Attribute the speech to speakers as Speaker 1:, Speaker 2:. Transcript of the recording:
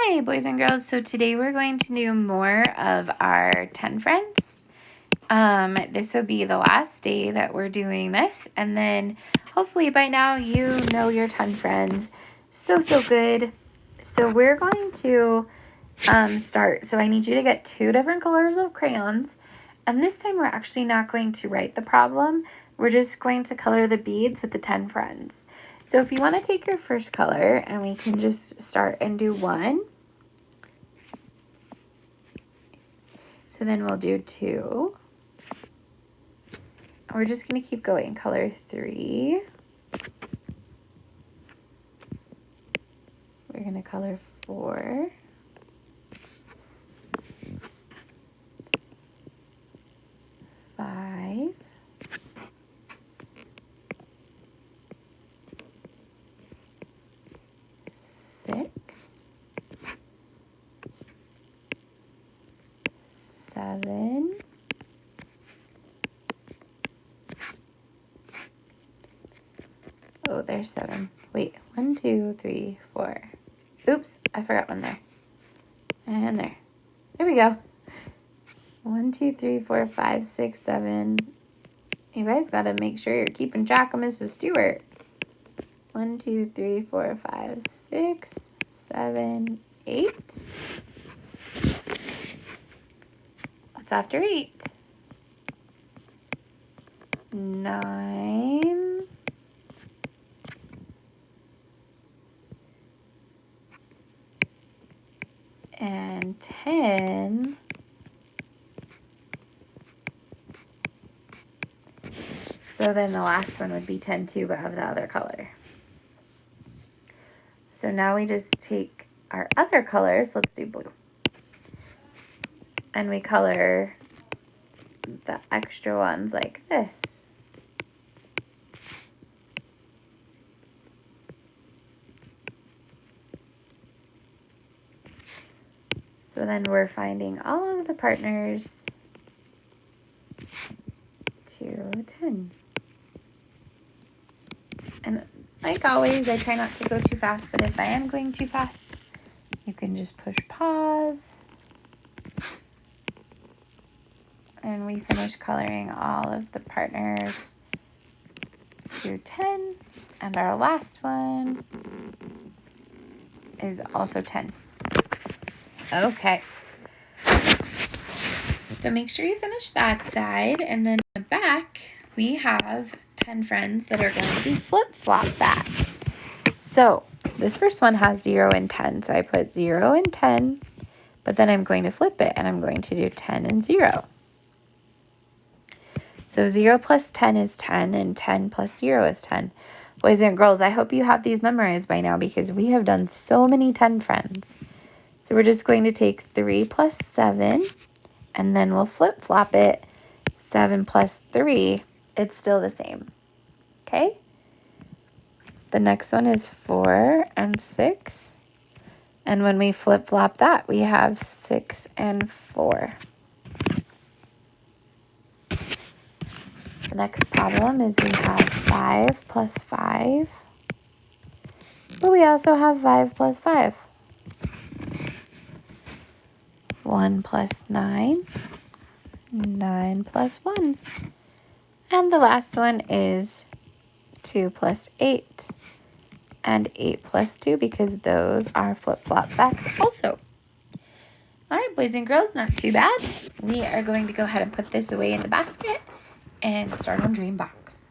Speaker 1: Hi, boys and girls. So today we're going to do more of our 10 friends. This will be the last day that we're doing this. And then hopefully by now you know your 10 friends so good. So we're going to start. So I need you to get 2 different colors of crayons. And this time we're actually not going to write the problem. We're just going to color the beads with the 10 friends. So if you want to take your first color and we can just start and do 1. So then we'll do 2. We're just going to keep going. Color 3. We're going to color 4. 5. 6. 7. Oh, there's 7. Wait, 1, 2, 3, 4. Oops, I forgot one there. And there. There we go. 1, 2, 3, 4, 5, 6, 7. You guys got to make sure you're keeping track of Mrs. Stewart. 1, 2, 3, 4, 5, 6, 7, 8. What's after 8? 9. And 10. So then the last one would be 10 too, but of the other color. So now we just take our other colors. Let's do blue. And we color the extra ones like this. So then we're finding all of the partners to 10. And like always, I try not to go too fast, but if I am going too fast, you can just push pause. And we finish coloring all of the partners to 10. And our last one is also 10. Okay. So make sure you finish that side. And then in the back, we have 10 friends that are going to be flip-flop facts. So this first one has 0 and 10. So I put 0 and 10, but then I'm going to flip it and I'm going to do 10 and 0. So 0 plus 10 is 10 and 10 plus 0 is 10. Boys and girls, I hope you have these memorized by now because we have done so many 10 friends. So we're just going to take 3 plus 7 and then we'll flip-flop it. 7 plus 3, it's still the same. Okay? The next one is 4 and 6. And when we flip-flop that, we have 6 and 4. The next problem is we have 5 plus 5. But we also have 5 plus 5. 1 plus 9. 9 plus 1. And the last one is 2 plus 8. And 8 plus 2 because those are flip-flop facts also. All right, boys and girls, not too bad. We are going to go ahead and put this away in the basket and start on Dream Box.